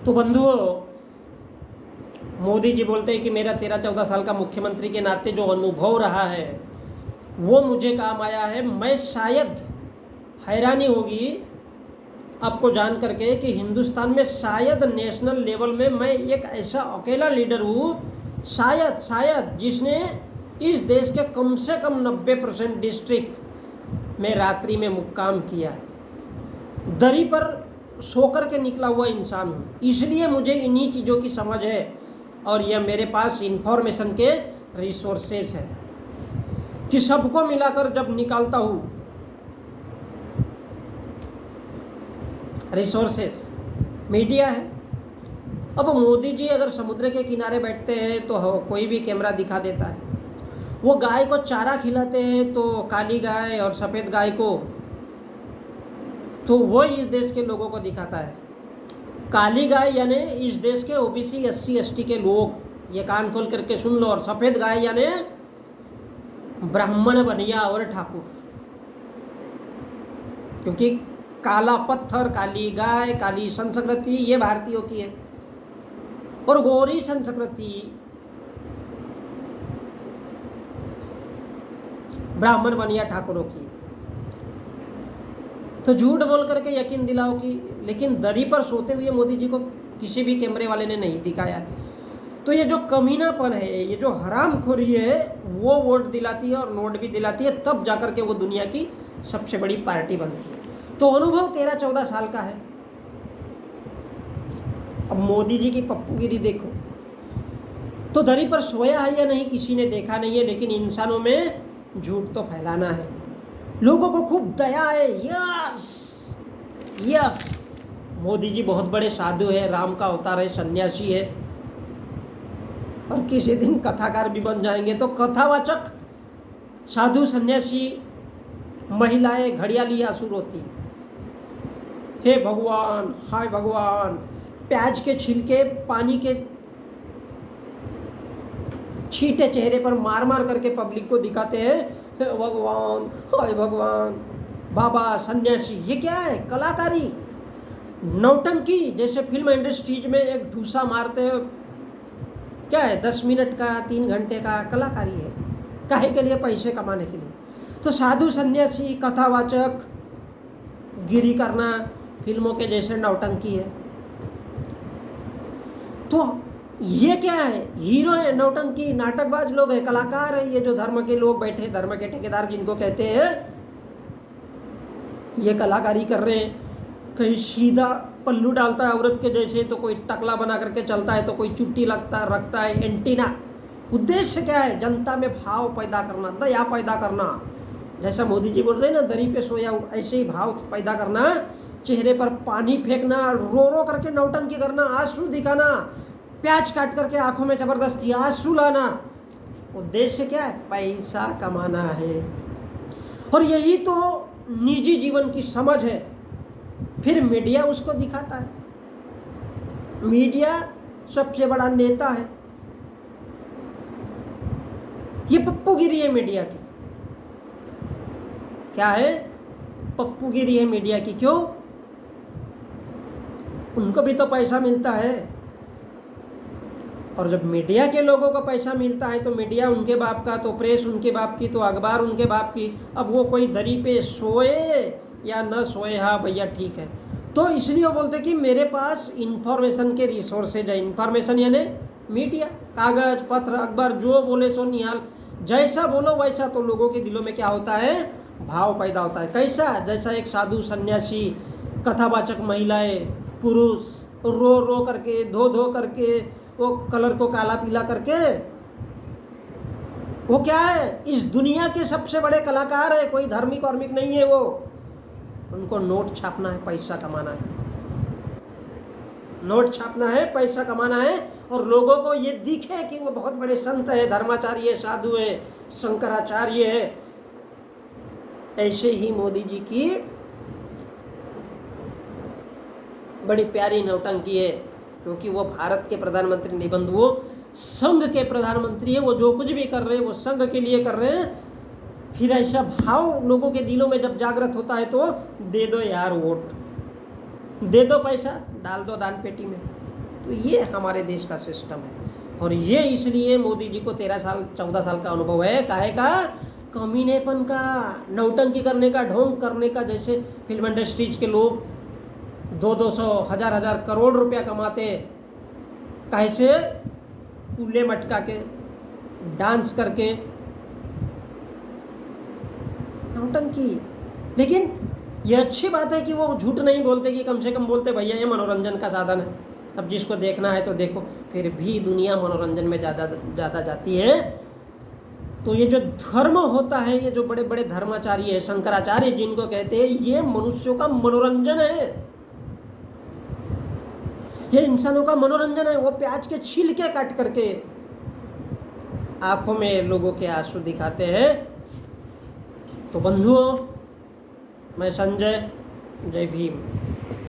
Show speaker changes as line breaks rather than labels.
तो बंधुओं, मोदी जी बोलते हैं कि मेरा 13-14 साल का मुख्यमंत्री के नाते जो अनुभव रहा है वो मुझे काम आया है। मैं शायद, हैरानी होगी आपको जान करके कि हिंदुस्तान में शायद नेशनल लेवल में मैं एक ऐसा अकेला लीडर हूँ, शायद जिसने इस देश के कम से कम 90% डिस्ट्रिक्ट में रात्रि में मुक्काम किया है। दरी पर सोकर के निकला हुआ इंसान हूँ, इसलिए मुझे इन्हीं चीज़ों की समझ है और यह मेरे पास इंफॉर्मेशन के रिसोर्सेस है कि सबको मिलाकर जब निकालता हूँ रिसोर्सेस, मीडिया है। अब मोदी जी अगर समुद्र के किनारे बैठते हैं तो कोई भी कैमरा दिखा देता है। वो गाय को चारा खिलाते हैं तो काली गाय और सफ़ेद गाय को, तो वो इस देश के लोगों को दिखाता है। काली गाय यानी इस देश के ओबीसी SC ST के लोग, ये कान खोल करके सुन लो। और सफ़ेद गाय यानी ब्राह्मण, बनिया और ठाकुर, क्योंकि काला पत्थर, काली गाय, काली संस्कृति ये भारतीयों की है और गोरी संस्कृति ब्राह्मण, बनिया, ठाकुरों की है। तो झूठ बोल करके यकीन दिलाओ कि, लेकिन दरी पर सोते हुए मोदी जी को किसी भी कैमरे वाले ने नहीं दिखाया। तो ये जो कमीनापन है, ये जो हरामखोरी है, वो वोट दिलाती है और नोट भी दिलाती है, तब जाकर के वो दुनिया की सबसे बड़ी पार्टी बनती है। तो अनुभव 13-14 साल का है। अब मोदी जी की पप्पूगिरी देखो। तो दरी पर सोया है या नहीं किसी ने देखा नहीं है, लेकिन इंसानों में झूठ तो फैलाना है। लोगों को खूब दया है। यस, मोदी जी बहुत बड़े साधु है, राम का अवतार है, सन्यासी है और किसी दिन कथाकार भी बन जाएंगे। तो कथावाचक, साधु, सन्यासी, महिलाएं घड़ियाली आंसू रोती, हे भगवान, हाय भगवान। प्याज के छिलके पानी के छींटे चेहरे पर मार मार करके पब्लिक को दिखाते हैं, हे भगवान, हाय भगवान। बाबा, सन्यासी, ये क्या है? कलाकारी, नौटंकी। जैसे फिल्म इंडस्ट्रीज में एक ढूसा मारते हैं, क्या है? 10 मिनट का, 3 घंटे का कलाकारी है। काहे के लिए? पैसे कमाने के लिए। तो साधु, सन्यासी, कथावाचक, गिरी करना फिल्मों के जैसे नौटंकी है। तो ये क्या है? हीरो है, नौटंकी, नाटकबाज लोग है, कलाकार है। ये जो धर्म के लोग बैठे, धर्म के ठेकेदार जिनको कहते हैं, ये कलाकारी कर रहे हैं। कहीं सीधा पल्लू डालता है औरत के जैसे, तो कोई टकला बना करके चलता है, तो कोई चुट्टी रखता है, एंटीना। उद्देश्य क्या है? जनता में भाव पैदा करना, दया पैदा करना। जैसा मोदी जी बोल रहे हैं ना, दरी पे सोया हूँ, ऐसे ही भाव पैदा करना, चेहरे पर पानी फेंकना, रो रो करके नौटंकी करना, आंसू दिखाना, प्याज काट करके आंखों में जबरदस्ती आंसू लाना। उद्देश्य क्या है? पैसा कमाना है। और यही तो निजी जीवन की समझ है। फिर मीडिया उसको दिखाता है। मीडिया सबसे बड़ा नेता है। ये पप्पूगिरी है मीडिया की। क्या है? पप्पूगिरी है मीडिया की। क्यों? उनको भी तो पैसा मिलता है, और जब मीडिया के लोगों को पैसा मिलता है तो मीडिया उनके बाप का, तो प्रेस उनके बाप की, तो अखबार उनके बाप की। अब वो कोई दरी पे सोए या न सोए, हाँ भैया ठीक है। तो इसलिए वो बोलते कि मेरे पास इंफॉर्मेशन के रिसोर्सेज है। इंफॉर्मेशन यानी मीडिया, कागज पत्र, अखबार, जो बोले सो निहाल, जैसा बोलो वैसा। तो लोगों के दिलों में क्या होता है? भाव पैदा होता है। कैसा? जैसा एक साधु, सन्यासी, कथावाचक, महिलाएं, पुरुष रो रो करके, धो धो करके, वो कलर को काला पीला करके, वो क्या है? इस दुनिया के सबसे बड़े कलाकार है। कोई धार्मिक वार्मिक नहीं है वो। उनको नोट छापना है, पैसा कमाना है। नोट छापना है, पैसा कमाना है, और लोगों को ये दिखे कि वो बहुत बड़े संत है, धर्माचार्य है, साधु है, शंकराचार्य है। ऐसे ही मोदी जी की बड़ी प्यारी नौटंकी है, क्योंकि वो भारत के प्रधानमंत्री नहीं बंधु, वो संघ के प्रधानमंत्री है। वो जो कुछ भी कर रहे हैं वो संघ के लिए कर रहे हैं। फिर ऐसा भाव लोगों के दिलों में जब जागृत होता है तो दे दो यार वोट, दे दो पैसा, डाल दो दान पेटी में। तो ये हमारे देश का सिस्टम है। और ये इसलिए मोदी जी को 13 साल 14 साल का अनुभव है, काहे का, कमीनेपन का, नौटंकी करने का, ढोंग करने का। जैसे फिल्म इंडस्ट्रीज के लोग 200 हजार करोड़ रुपया कमाते, कैसे, कूले मटका के, डांस करके, नौटंकी। लेकिन ये अच्छी बात है कि वो झूठ नहीं बोलते, कि कम से कम बोलते भैया ये मनोरंजन का साधन है, अब जिसको देखना है तो देखो। फिर भी दुनिया मनोरंजन में ज़्यादा जाती है। तो ये जो धर्म होता है, ये जो बड़े बड़े धर्माचार्य है, शंकराचार्य जिनको कहते हैं, ये मनुष्यों का मनोरंजन है, ये इंसानों का मनोरंजन है। वो प्याज के छिलके काट करके आंखों में लोगों के आंसू दिखाते हैं। तो बंधुओं, मैं संजय, जय भीम।